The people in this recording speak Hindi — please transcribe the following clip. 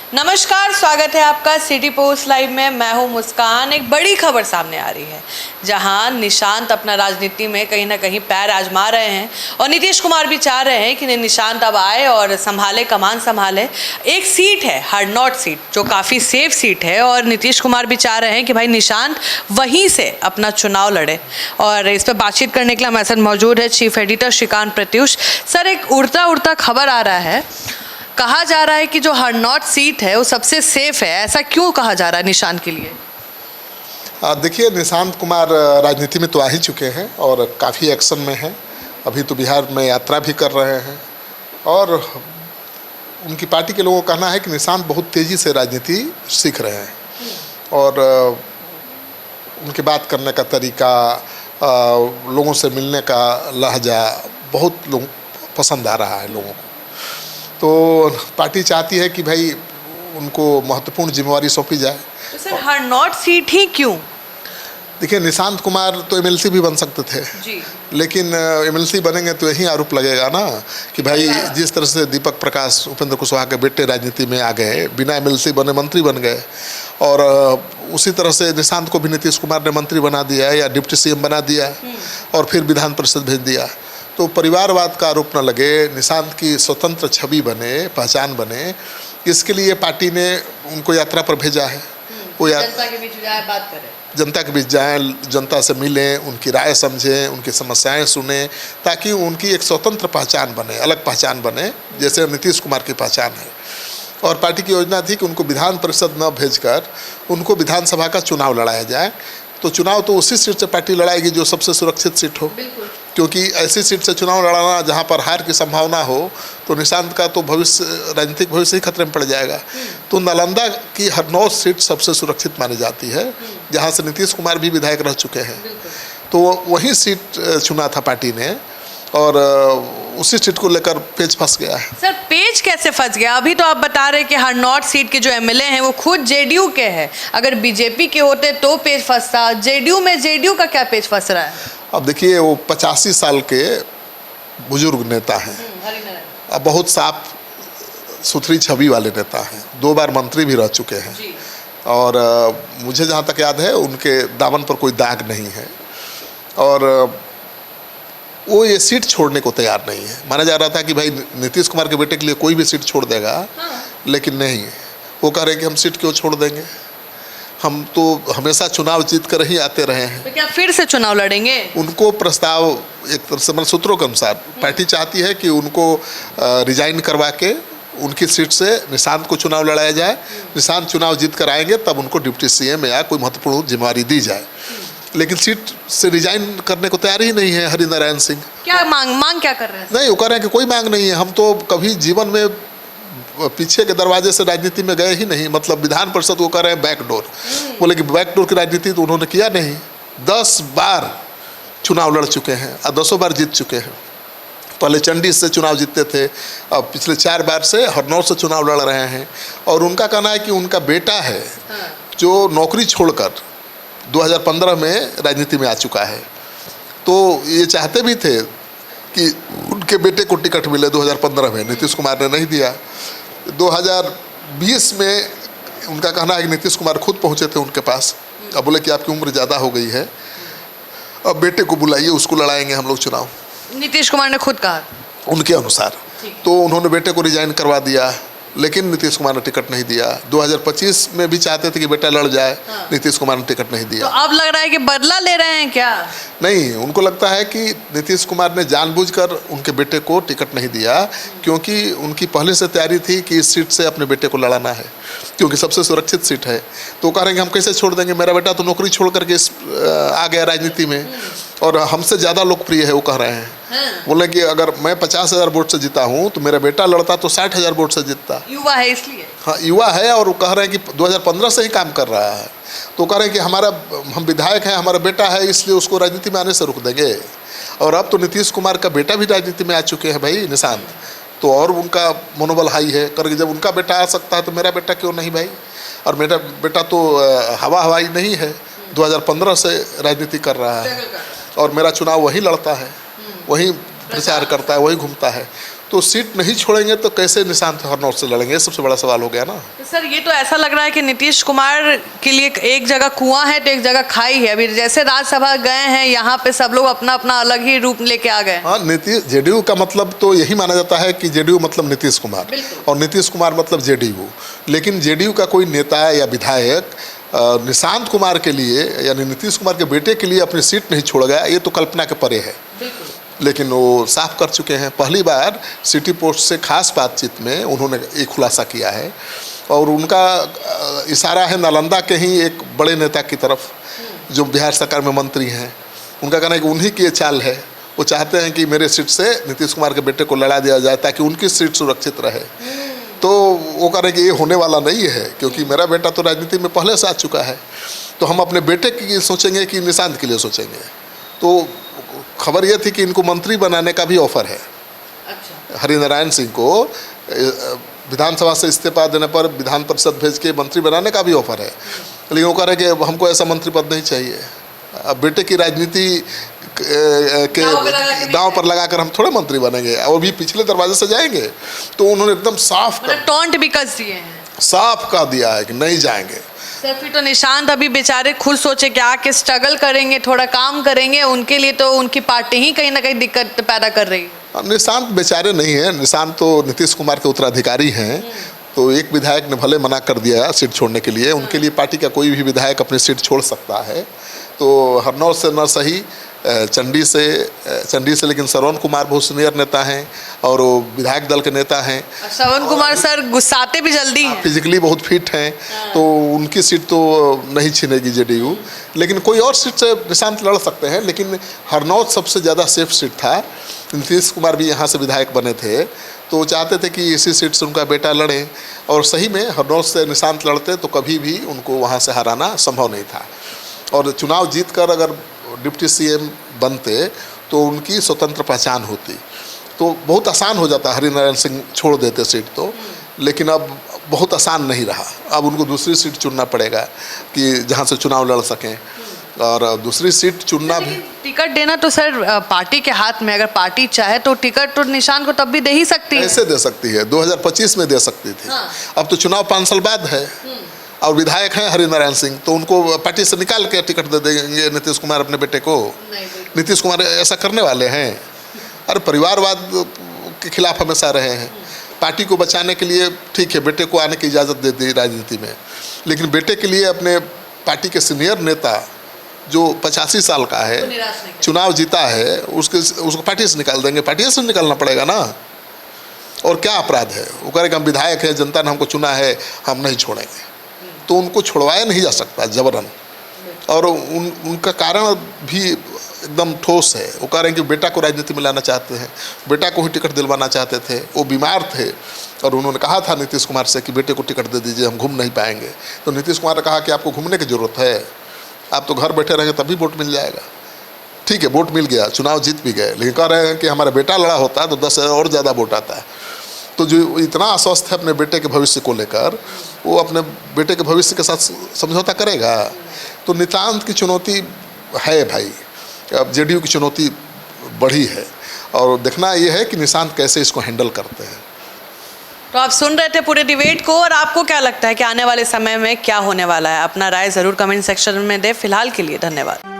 नमस्कार, स्वागत है आपका सिटी पोस्ट लाइव में। मैं हूं मुस्कान। एक बड़ी खबर सामने आ रही है जहां निशांत अपना राजनीति में कहीं ना कहीं पैर आजमा रहे हैं और नीतीश कुमार भी चाह रहे हैं कि निशांत अब आए और संभाले, कमान संभाले। एक सीट है हरनौत सीट, जो काफ़ी सेफ सीट है और नीतीश कुमार भी चाह रहे हैं कि भाई निशांत वहीं से अपना चुनाव लड़े। और इस पर बातचीत करने के लिए हमारे साथ मौजूद है chief editor Shrikant Pratyush. Sir, एक उड़ता खबर आ रहा है, कहा जा रहा है कि जो हरनौत सीट है वो सबसे सेफ है। ऐसा क्यों कहा जा रहा है निशांत के लिए? देखिए, निशांत कुमार राजनीति में तो आ ही चुके हैं और काफ़ी एक्शन में हैं। अभी तो बिहार में यात्रा भी कर रहे हैं और उनकी पार्टी के लोगों का कहना है कि निशांत बहुत तेज़ी से राजनीति सीख रहे हैं और उनके बात करने का तरीका, लोगों से मिलने का लहजा बहुत लोग पसंद आ रहा है लोगों को। तो पार्टी चाहती है कि भाई उनको महत्वपूर्ण जिम्मेवारी सौंपी जाए। तो सर, हरनौत सीट ही क्यों? देखिए, निशांत कुमार तो एमएलसी भी बन सकते थे जी, लेकिन एमएलसी बनेंगे तो यही आरोप लगेगा ना कि भाई जिस तरह से दीपक प्रकाश, उपेंद्र कुशवाहा के बेटे राजनीति में आ गए, बिना एमएलसी बने मंत्री बन गए, और उसी तरह से निशांत को भी नीतीश कुमार ने मंत्री बना दिया या डिप्टी सीएम बना दिया और फिर विधान परिषद भेज दिया। तो परिवारवाद का आरोप न लगे, निशांत की स्वतंत्र छवि बने, पहचान बने, इसके लिए पार्टी ने उनको यात्रा पर भेजा है। वो जनता के बीच जाए, बात करें, जनता के बीच जाएं, जनता से मिलें, उनकी राय समझें, उनकी समस्याएं सुनें, ताकि उनकी एक स्वतंत्र पहचान बने, अलग पहचान बने, जैसे नीतीश कुमार की पहचान है। और पार्टी की योजना थी कि उनको विधान परिषद न भेजकर उनको विधानसभा का चुनाव लड़ाया जाए। तो चुनाव तो उसी सीट से पार्टी लड़ाएगी जो सबसे सुरक्षित सीट हो, क्योंकि ऐसी सीट से चुनाव लड़ाना जहां पर हार की संभावना हो तो निशांत का तो भविष्य, राजनीतिक भविष्य ही खतरे में पड़ जाएगा। तो नालंदा की हरनौत सीट सबसे सुरक्षित मानी जाती है, जहां से नीतीश कुमार भी विधायक रह चुके हैं। तो वही सीट चुना था पार्टी ने और उसी सीट को लेकर पेच फंस गया है। सर, पेच कैसे फंस गया? अभी तो आप बता रहे कि हरनौत सीट के जो एमएलए हैं वो खुद जेडीयू के हैं। अगर बीजेपी के होते तो पेच फंसता, जेडीयू का क्या पेच फंस रहा है? अब देखिए, वो 85 साल के बुजुर्ग नेता हैं, अब बहुत साफ सुथरी छवि वाले नेता हैं, 2 बार मंत्री भी रह चुके हैं और मुझे जहाँ तक याद है उनके दामन पर कोई दाग नहीं है और वो ये सीट छोड़ने को तैयार नहीं है। माना जा रहा था कि भाई नीतीश कुमार के बेटे के लिए कोई भी सीट छोड़ देगा, लेकिन नहीं, वो कह रहे हैं कि हम सीट क्यों छोड़ देंगे, हम तो हमेशा चुनाव जीत कर ही आते रहे हैं। तो क्या फिर से चुनाव लड़ेंगे? उनको प्रस्ताव, एक तरह से मतलब सूत्रों के अनुसार पार्टी चाहती है कि उनको रिजाइन करवा के उनकी सीट से निशांत को चुनाव लड़ाया जाए। निशांत चुनाव जीत कर आएंगे तब उनको डिप्टी सीएम या कोई महत्वपूर्ण जिम्मेवारी दी जाए, लेकिन सीट से रिजाइन करने को तैयार ही नहीं है हरिनारायण सिंह। क्या मांग क्या कर रहे हैं? नहीं, वो कह रहे हैं कि कोई मांग नहीं है, हम तो कभी जीवन में पीछे के दरवाजे से राजनीति में गए ही नहीं। मतलब विधान परिषद वो कर रहे हैं बैकडोर, बोले कि बैकडोर की राजनीति तो उन्होंने किया नहीं। 10 बार चुनाव लड़ चुके हैं और 10 बार जीत चुके हैं। पहले चंडी से चुनाव जीतते थे, अब पिछले 4 बार से हरनौत से चुनाव लड़ रहे हैं। और उनका कहना है कि उनका बेटा है जो नौकरी छोड़कर 2015 में राजनीति में आ चुका है। तो ये चाहते भी थे कि उनके बेटे को टिकट मिले 2015 में, नीतीश कुमार ने नहीं दिया। 2020 में उनका कहना है कि नीतीश कुमार खुद पहुंचे थे उनके पास, अब बोले कि आपकी उम्र ज़्यादा हो गई है, अब बेटे को बुलाइए, उसको लड़ाएंगे हम लोग चुनाव। नीतीश कुमार ने खुद कहा उनके अनुसार। तो उन्होंने बेटे को रिजाइन करवा दिया, लेकिन नीतीश कुमार ने टिकट नहीं दिया। 2025 में भी चाहते थे कि बेटा लड़ जाए, नीतीश कुमार ने टिकट नहीं दिया। तो अब लग रहा है कि बदला ले रहे हैं क्या? नहीं, उनको लगता है कि नीतीश कुमार ने जानबूझकर उनके बेटे को टिकट नहीं दिया, क्योंकि उनकी पहले से तैयारी थी कि इस सीट से अपने बेटे को लड़ाना है, क्योंकि सबसे सुरक्षित सीट है। तो कह रहे हैं कि हम कैसे छोड़ देंगे, मेरा बेटा तो नौकरी छोड़ करके आ गया राजनीति में और हमसे ज़्यादा लोकप्रिय है। वो कह रहे हैं, बोले कि अगर मैं 50,000 वोट से जीता हूँ तो मेरा बेटा लड़ता तो 60,000 वोट से जीतता। युवा है इसलिए। हाँ, युवा है और वो कह रहे हैं कि 2015 से ही काम कर रहा है। तो कह रहे हैं कि हम विधायक हैं, हमारा बेटा है, इसलिए उसको राजनीति में आने से रोक देंगे। और अब तो नीतीश कुमार का बेटा भी राजनीति में आ चुके हैं भाई, निशांत, तो और उनका मनोबल हाई है। करके जब उनका बेटा आ सकता है तो मेरा बेटा क्यों नहीं भाई? और मेरा बेटा तो हवाई नहीं है, 2015 से राजनीति कर रहा है और मेरा चुनाव वही लड़ता है, वही प्रचार करता है, वही घूमता है। तो सीट नहीं छोड़ेंगे तो कैसे निशांत हरनौत से लड़ेंगे, ये सबसे बड़ा सवाल हो गया ना। तो सर ये तो ऐसा लग रहा है कि नीतीश कुमार के लिए एक जगह कुआं है तो एक जगह खाई है। अभी जैसे राज्यसभा गए हैं यहाँ पे सब लोग अपना अपना अलग ही रूप लेके आ गए। हाँ, नीतीश जेडीयू का मतलब तो यही माना जाता है कि जेडीयू मतलब नीतीश कुमार और नीतीश कुमार मतलब जेडीयू। लेकिन जेडीयू का कोई नेता या विधायक निशांत कुमार के लिए यानी नीतीश कुमार के बेटे के लिए अपनी सीट नहीं छोड़ गया, ये तो कल्पना के परे है। लेकिन वो साफ कर चुके हैं। पहली बार सिटी पोस्ट से खास बातचीत में उन्होंने एक खुलासा किया है और उनका इशारा है नालंदा के ही एक बड़े नेता की तरफ जो बिहार सरकार में मंत्री हैं। उनका कहना है कि उन्हीं की ये चाल है, वो चाहते हैं कि मेरे सीट से नीतीश कुमार के बेटे को लड़ा दिया जाए ताकि उनकी सीट सुरक्षित रहे। तो वो कह रहे हैं कि ये होने वाला नहीं है क्योंकि मेरा बेटा तो राजनीति में पहले से आ चुका है, तो हम अपने बेटे की सोचेंगे कि निशांत के लिए सोचेंगे। तो खबर ये थी कि इनको मंत्री बनाने का भी ऑफर है। अच्छा। हरिनारायण सिंह को विधानसभा से इस्तीफा देने पर विधान परिषद भेज के मंत्री बनाने का भी ऑफर है, लेकिन वो कह रहे हैं कि हमको ऐसा मंत्री पद नहीं चाहिए। अब बेटे की राजनीति के दांव पर लगाकर हम थोड़े मंत्री बनेंगे और भी पिछले दरवाजे से जाएंगे। तो उन्होंने एकदम साफ टॉन्ट भी कस दिए हैं, साफ कह दिया है कि नहीं जाएंगे। सर फिर तो निशांत अभी बेचारे खुद सोचे कि आके स्ट्रगल करेंगे, थोड़ा काम करेंगे, उनके लिए तो उनकी पार्टी ही कहीं ना कहीं दिक्कत पैदा कर रही है। निशांत बेचारे नहीं हैं, निशांत तो नीतीश कुमार के उत्तराधिकारी हैं। तो एक विधायक ने भले मना कर दिया सीट छोड़ने के लिए, उनके लिए पार्टी का कोई भी विधायक अपनी सीट छोड़ सकता है। तो हरनौत से न सही चंडी से लेकिन श्रवण कुमार बहुत सीनियर नेता हैं और वो विधायक दल के नेता हैं। श्रवण कुमार सर गुस्साते भी जल्दी हैं, फिजिकली बहुत फिट हैं, तो उनकी सीट तो नहीं छीनेगी जेडीयू। लेकिन कोई और सीट से निशांत लड़ सकते हैं, लेकिन हरनौत सबसे ज़्यादा सेफ सीट था। नीतीश कुमार भी यहाँ से विधायक बने थे, तो चाहते थे कि इसी सीट से उनका बेटा लड़े और सही में हरनौत से निशांत लड़ते तो कभी भी उनको वहाँ से हराना संभव नहीं था। और चुनाव जीत कर अगर डिप्टी सीएम बनते तो उनकी स्वतंत्र पहचान होती, तो बहुत आसान हो जाता। हरिनारायण सिंह छोड़ देते सीट तो, लेकिन अब बहुत आसान नहीं रहा। अब उनको दूसरी सीट चुनना पड़ेगा कि जहां से चुनाव लड़ सकें, और दूसरी सीट चुनना भी। टिकट देना तो सर पार्टी के हाथ में, अगर पार्टी चाहे तो टिकट तो निशान को तब भी दे ही सकती है। कैसे दे सकती है? 2025 में दे सकती थी। हाँ। अब तो चुनाव 5 साल बाद है और विधायक हैं हरिनारायण सिंह, तो उनको पार्टी से निकाल के टिकट दे देंगे नीतीश कुमार अपने बेटे को। नीतीश कुमार ऐसा करने वाले हैं? अरे परिवारवाद के खिलाफ हमेशा रहे हैं। पार्टी को बचाने के लिए ठीक है बेटे को आने की इजाज़त दे दी राजनीति में, लेकिन बेटे के लिए अपने पार्टी के सीनियर नेता जो 85 साल का है, चुनाव जीता है, उसको पार्टी से निकाल देंगे? पार्टी से निकालना पड़ेगा ना। और क्या अपराध है? वो कह रहे कि हम विधायक हैं, जनता ने हमको चुना है, हम नहीं छोड़ेंगे। तो उनको छुड़वाया नहीं जा सकता जबरन। और उनका कारण भी एकदम ठोस है। वो कह रहे हैं कि बेटा को राजनीति में लाना चाहते हैं, बेटा को ही टिकट दिलवाना चाहते थे। वो बीमार थे और उन्होंने कहा था नीतीश कुमार से कि बेटे को टिकट दे दीजिए, हम घूम नहीं पाएंगे। तो नीतीश कुमार ने कहा कि आपको घूमने की ज़रूरत है, आप तो घर बैठे रहेंगे तभी वोट मिल जाएगा। ठीक है, वोट मिल गया, चुनाव जीत भी गए, लेकिन कह रहे हैं कि हमारा बेटा लड़ा होता तो 10 और ज़्यादा वोट आता है। तो जो इतना आश्वस्त है अपने बेटे के भविष्य को लेकर, वो अपने बेटे के भविष्य के साथ समझौता करेगा? तो नितांत की चुनौती है भाई। अब जेडीयू की चुनौती बढ़ी है और देखना ये है कि निशांत कैसे इसको हैंडल करते हैं। तो आप सुन रहे थे पूरे डिबेट को, और आपको क्या लगता है कि आने वाले समय में क्या होने वाला है? अपना राय ज़रूर कमेंट सेक्शन में दें। फिलहाल के लिए धन्यवाद।